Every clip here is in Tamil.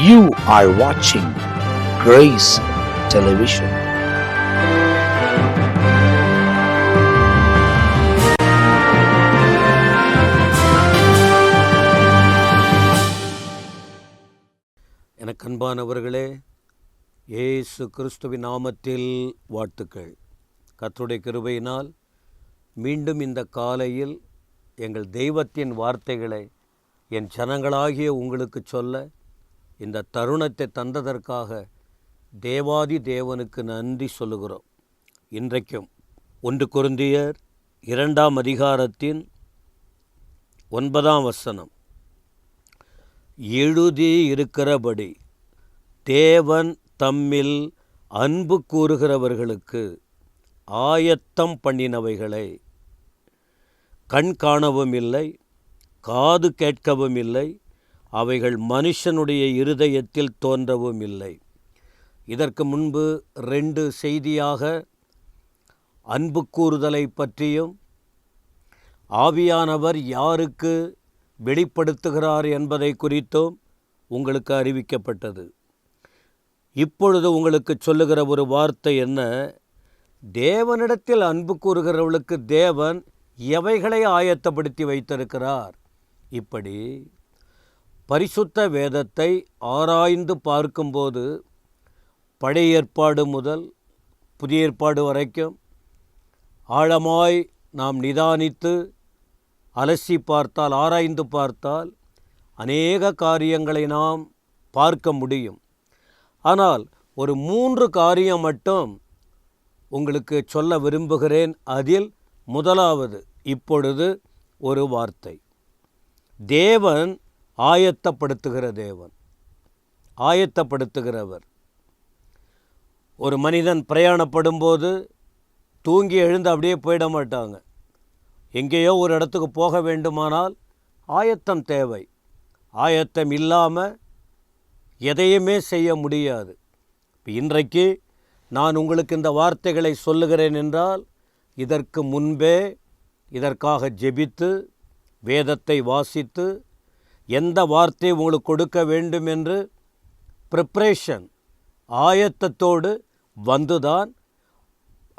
You are watching Grace Television. எனக்கு அன்பானவர்களே, இயேசு கிறிஸ்துவின் நாமத்தில் வாழ்த்துக்கள். கர்த்தருடைய கிருபையினால் மீண்டும் இந்த காலையில் எங்கள் தெய்வத்தின் வார்த்தைகளை என் ஜனங்களாகிய உங்களுக்கு சொல்ல இந்த தருணத்தை தந்ததற்காக தேவாதி தேவனுக்கு நன்றி சொல்லுகிறோம். இன்றைக்கும் 1 கொரிந்தியர் 2ஆம் அதிகாரத்தின் 9ஆம் வசனம், எழுதி இருக்கிறபடி தேவன் தம்மில் அன்பு கூறுகிறவர்களுக்கு ஆயத்தம் பண்ணினவைகளை கண் காணவும் இல்லை, காது கேட்கவும் இல்லை, அவைகள் மனுஷனுடைய இருதயத்தில் தோன்றவும் இல்லை. இதற்கு முன்பு 2 செய்தியாக அன்பு கூறுதலை பற்றியும் ஆவியானவர் யாருக்கு வெளிப்படுத்துகிறார் என்பதை குறித்தும் உங்களுக்கு அறிவிக்கப்பட்டது. இப்பொழுது உங்களுக்கு சொல்லுகிற ஒரு வார்த்தை என்ன? தேவனிடத்தில் அன்பு கூறுகிறவர்களுக்கு தேவன் எவைகளை ஆயத்தப்படுத்தி வைத்திருக்கிறார். இப்படி பரிசுத்த வேதத்தை ஆராய்ந்து பார்க்கும்போது பழைய ஏற்பாடு முதல் புதிய ஏற்பாடு வரைக்கும் ஆழமாய் நாம் நிதானித்து அலசி பார்த்தால், ஆராய்ந்து பார்த்தால் அநேக காரியங்களை நாம் பார்க்க முடியும். ஆனால் ஒரு 3 காரியம் மட்டும் உங்களுக்கு சொல்ல விரும்புகிறேன். அதில் முதலாவது, இப்பொழுது ஒரு வார்த்தை, தேவன் ஆயத்தப்படுத்துகிற தேவன், ஆயத்தப்படுத்துகிறவர். ஒரு மனிதன் பிரயாணப்படும்போது தூங்கி எழுந்து அப்படியே போயிட மாட்டாங்க. எங்கேயோ ஒரு இடத்துக்கு போக வேண்டுமானால் ஆயத்தம் தேவை. ஆயத்தம் இல்லாமல் எதையுமே செய்ய முடியாது. இன்றைக்கு நான் உங்களுக்கு இந்த வார்த்தைகளை சொல்லுகிறேன் என்றால், இதற்கு முன்பே இதற்காக ஜெபித்து வேதத்தை வாசித்து எந்த வார்த்தை உங்களுக்கு கொடுக்க வேண்டும் என்று ப்ரிப்ரேஷன், ஆயத்தத்தோடு வந்துதான்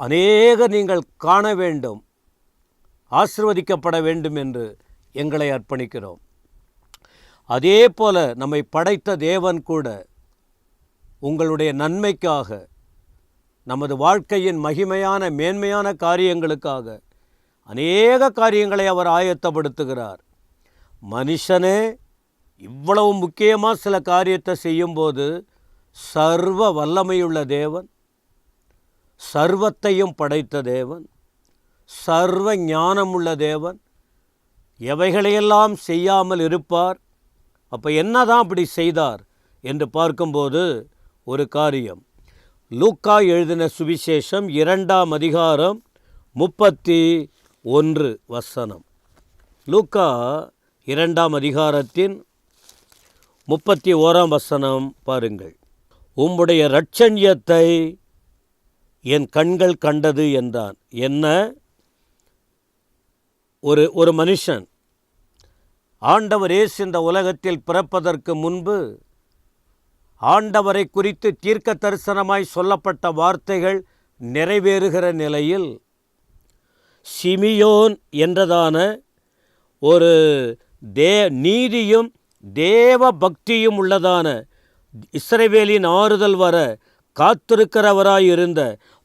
அநேக நீங்கள் காண வேண்டும், ஆசீர்வதிக்கப்பட வேண்டும் என்று எங்களை அர்ப்பணிக்கிறோம். அதே போல நம்மை படைத்த தேவன் கூட உங்களுடைய நன்மைக்காக, நமது வாழ்க்கையின் மகிமையான மேன்மையான காரியங்களுக்காக அநேக காரியங்களை அவர் ஆயத்தப்படுத்துகிறார். மனுஷனே இவ்வளவு முக்கியமாக சில காரியத்தை செய்யும்போது, சர்வ வல்லமையுள்ள தேவன், சர்வத்தையும் படைத்த தேவன், சர்வ ஞானமுள்ள தேவன் எவைகளையெல்லாம் செய்யாமல் இருப்பார்? அப்போ என்னதான் அப்படி செய்தார் என்று பார்க்கும்போது ஒரு காரியம், லூக்கா எழுதின சுவிசேஷம் 2ஆம் அதிகாரம் 31 வசனம். லூக்கா 2ஆம் அதிகாரத்தின் 31ஆம் வசனம் பாருங்கள். உம்முடைய இரட்சண்யத்தை என் கண்கள் கண்டது என்றான். என்ன? ஒரு மனுஷன் ஆண்டவர் இயேசு இந்த உலகத்தில் பிறப்பதற்கு முன்பு ஆண்டவரை குறித்து தீர்க்க தரிசனமாய் சொல்லப்பட்ட வார்த்தைகள் நிறைவேறுகிற நிலையில் சிமியோன் என்றதான ஒரு நீதியும் தேவ பக்தியும் உள்ளதான, இஸ்ரவேலின் ஆறுதல் வர காத்திருக்கிறவராயிருந்த,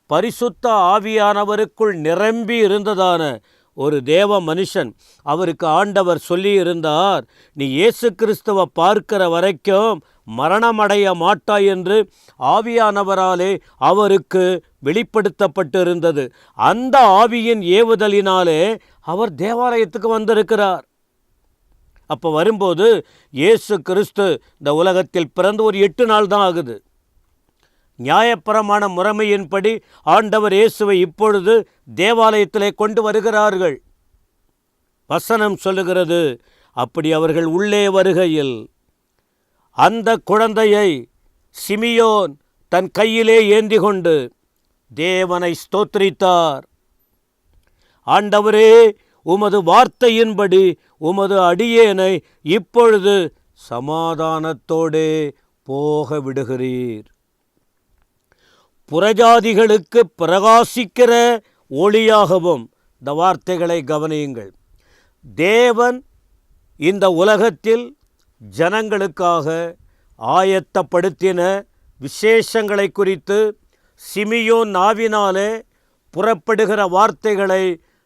பரிசுத்த ஆவியானவருக்குள் நிரம்பி இருந்ததான ஒரு தேவ மனுஷன், அவருக்கு ஆண்டவர் சொல்லியிருந்தார், நீ இயேசு கிறிஸ்துவை பார்க்கிற வரைக்கும் மரணமடைய மாட்டாய் என்று ஆவியானவராலே அவருக்கு வெளிப்படுத்தப்பட்டிருந்தது. அந்த ஆவியின் ஏவுதலினாலே அவர் தேவாலயத்துக்கு வந்திருக்கிறார். அப்போ வரும்போது இயேசு கிறிஸ்து இந்த உலகத்தில் பிறந்து ஒரு 8 நாள் தான் ஆகுது. நியாயப்பிரமாண முறைமையின்படி ஆண்டவர் இயேசுவை இப்பொழுது தேவாலயத்திலே கொண்டு வருகிறார்கள். வசனம் சொல்லுகிறது, அப்படி அவர்கள் உள்ளே வருகையில் அந்த குழந்தையை சிமியோன் தன் கையிலே ஏந்தி கொண்டு தேவனை ஸ்தோத்திரித்தார். ஆண்டவரே, உமது வார்த்தையின்படி உமது அடியேனை இப்பொழுது சமாதானத்தோடே போக விடுகிறீர். புறஜாதிகளுக்கு பிரகாசிக்கிற ஒளியாகவும், இந்த வார்த்தைகளை கவனியுங்கள். தேவன் இந்த உலகத்தில் ஜனங்களுக்காக ஆயத்தப்படுத்தின விசேஷங்களை குறித்து சிமியோன் நாவினாலே புறப்படுகிற வார்த்தைகளை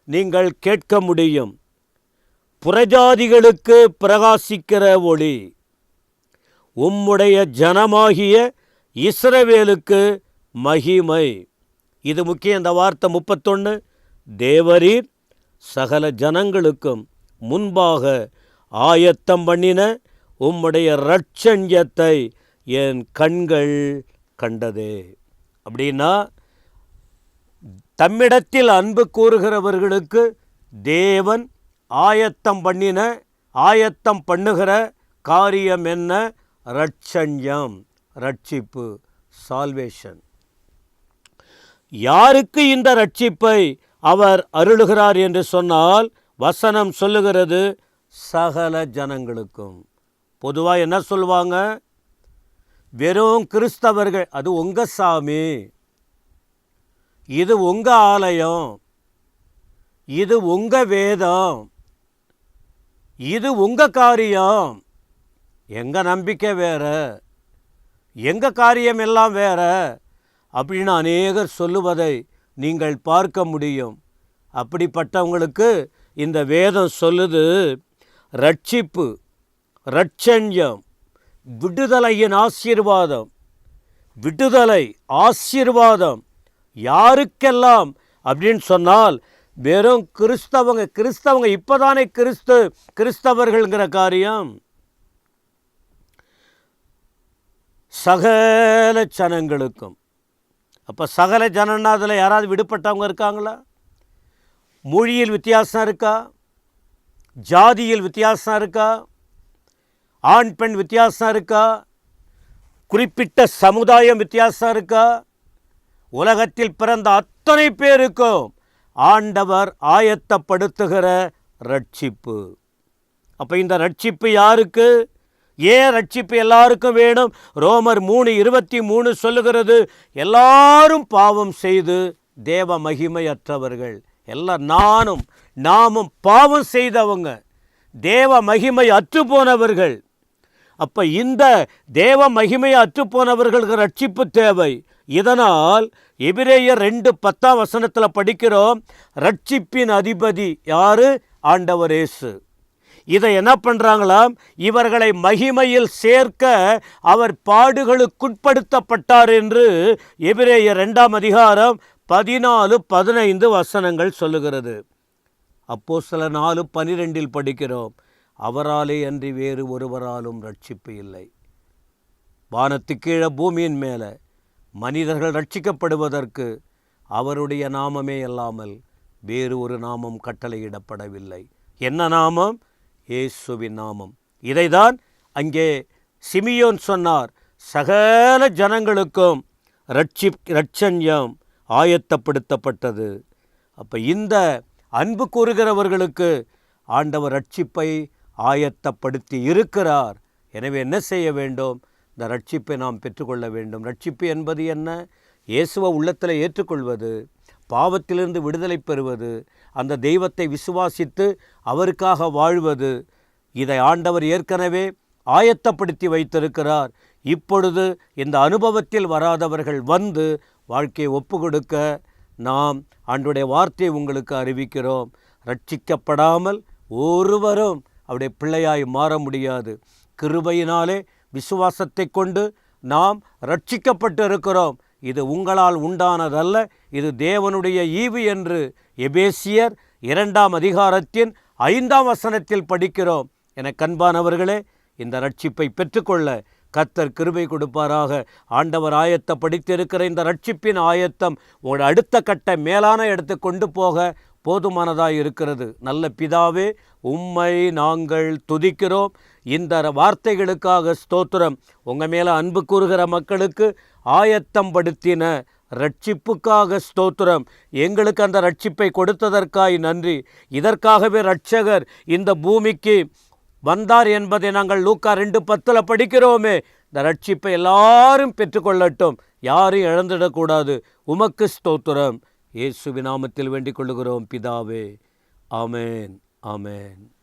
நீங்கள் கேட்க முடியும். புறஜாதிகளுக்கு பிரகாசிக்கிற ஒளி, உம்முடைய ஜனமாகிய இஸ்ரவேலுக்கு மகிமை. இது முக்கியம். இந்த வார்த்தை 31, தேவரீர் சகல ஜனங்களுக்கும் முன்பாக ஆயத்தம் பண்ணின உம்முடைய இரட்சண்யத்தை என் கண்கள் கண்டதே. அப்படின்னா தம்மிடத்தில் அன்பு கூறுகிறவர்களுக்கு தேவன் ஆயத்தம் பண்ணுகிற காரியம் என்ன? இரட்சண்யம், ரட்சிப்பு, சால்வேஷன். யாருக்கு இந்த ரட்சிப்பை அவர் அருளுகிறார் என்று சொன்னால், வசனம் சொல்லுகிறது சகல ஜனங்களுக்கும். பொதுவாக என்ன சொல்லுவாங்க? வெறும் கிறிஸ்தவர்கள், அது உங்கள் சாமி, இது உங்கள் ஆலயம், இது உங்கள் வேதம், இது உங்கள் காரியம், எங்கள் நம்பிக்கை வேற, எங்கள் காரியம் எல்லாம் வேற அப்படின்னு அநேகர் சொல்லுவதை நீங்கள் பார்க்க முடியும். அப்படிப்பட்டவங்களுக்கு இந்த வேதம் சொல்லுது, ரட்சிப்பு, இரட்சண்யம், விடுதலையின் ஆசீர்வாதம். விடுதலை, ஆசீர்வாதம் யாருக்கெல்லாம் அப்படின்னு சொன்னால், வெறும் கிறிஸ்தவங்க இப்போதானே கிறிஸ்தவர்கள்ங்கிற காரியம். சகல ஜனங்களுக்கும். அப்போ சகல ஜனன்னா அதில் யாராவது விடுபட்டவங்க இருக்காங்களா? மொழியில் வித்தியாசம் இருக்கா? ஜாதியில் வித்தியாசம் இருக்கா? ஆண் பெண் வித்தியாசம் இருக்கா? குறிப்பிட்ட சமுதாயம் வித்தியாசம் இருக்கா? உலகத்தில் பிறந்த அத்தனை பேருக்கும் ஆண்டவர் ஆயத்தப்படுத்துகிற ரட்சிப்பு. அப்போ இந்த ரட்சிப்பு யாருக்கு? ஏன் ரட்சிப்பு எல்லாருக்கும் வேணும்? ரோமர் 3:23 சொல்லுகிறது, எல்லாரும் பாவம் செய்து தேவ மகிமையற்றவர்கள். எல்லாம் நாமும் பாவம் செய்தவங்க, தேவ மகிமை அற்றுப்போனவர்கள். அப்போ இந்த தேவ மகிமை அற்றுப்போனவர்களுக்கு ரட்சிப்பு தேவை. இதனால் எபிரேயர் 2:10 படிக்கிறோம், ரட்சிப்பின் அதிபதி யாரு? ஆண்டவர் இயேசு. இதை என்ன பண்ணுறாங்களாம்? இவர்களை மகிமையில் சேர்க்க அவர் பாடுகளுக்குட்படுத்தப்பட்டார் என்று எபிரேயர் 2:14-15 சொல்லுகிறது. அப்போஸ்தலர் 4:12 படிக்கிறோம், அவராலே அன்றி வேறு ஒருவராலும் ரட்சிப்பு இல்லை. வானத்து கீழே பூமியின் மேலே மனிதர்கள் ரட்சிக்கப்படுவதற்கு அவருடைய நாமமே அல்லாமல் வேறு ஒரு நாமம் கட்டளையிடப்படவில்லை. என்ன நாமம்? இயேசுவின் நாமம். இதைதான் அங்கே சிமியோன் சொன்னார், சகல ஜனங்களுக்கும் இரட்சண்யம் ஆயத்தப்படுத்தப்பட்டது. அப்போ இந்த அன்பு கூறுகிறவர்களுக்கு ஆண்டவர் ரட்சிப்பை ஆயத்தப்படுத்தி இருக்கிறார். எனவே என்ன செய்ய வேண்டும்? இந்த ரட்சிப்பை நாம் பெற்றுக்கொள்ள வேண்டும். ரட்சிப்பு என்பது என்ன? இயேசுவை உள்ளத்தில் ஏற்றுக்கொள்வது, பாவத்திலிருந்து விடுதலை பெறுவது, அந்த தெய்வத்தை விசுவாசித்து அவருக்காக வாழ்வது. இதை ஆண்டவர் ஏற்கனவே ஆயத்தப்படுத்தி வைத்திருக்கிறார். இப்பொழுது இந்த அனுபவத்தில் வராதவர்கள் வந்து வாழ்க்கையை ஒப்பு கொடுக்க நாம் ஆண்டவருடைய வார்த்தையை உங்களுக்கு அறிவிக்கிறோம். ரட்சிக்கப்படாமல் ஒருவரும் அவருடைய பிள்ளையாய் மாற முடியாது. கிருபையினாலே விசுவாசத்தை கொண்டு நாம் ரட்சிக்கப்பட்டு இருக்கிறோம். இது உங்களால் உண்டானதல்ல, இது தேவனுடைய ஈவு என்று எபேசியர் 2:5 படிக்கிறோம். என கண்பானவர்களே, இந்த ரட்சிப்பை பெற்றுக்கொள்ள கர்த்தர் கிருபை கொடுப்பாராக. ஆண்டவர் ஆயத்தப்படுத்தியிருக்கிற இந்த ரட்சிப்பின் ஆயத்தம் உங்களோட அடுத்த கட்ட மேலான இடத்தை கொண்டு போக போதுமானதாக இருக்கிறது. நல்ல பிதாவே, உம்மை நாங்கள் துதிக்கிறோம். இந்த வார்த்தைகளுக்காக ஸ்தோத்திரம். உங்கள் மேலே அன்பு கூறுகிற மக்களுக்கு ஆயத்தம் படுத்தின ரட்சிப்புக்காக ஸ்தோத்திரம். எங்களுக்கு அந்த ரட்சிப்பை கொடுத்ததற்காய் நன்றி. இதற்காகவே இரட்சகர் இந்த பூமிக்கு வந்தார் என்பதை நாங்கள் லூக்கா 2:10 படிக்கிறோமே. இந்த ரட்சிப்பை எல்லாரும் பெற்றுக்கொள்ளட்டும், யாரும் இழந்துடக்கூடாது. உமக்கு ஸ்தோத்திரம். இயேசுவின் நாமத்தில் வேண்டிக் கொள்ளுகிறோம் பிதாவே. ஆமென், ஆமென்.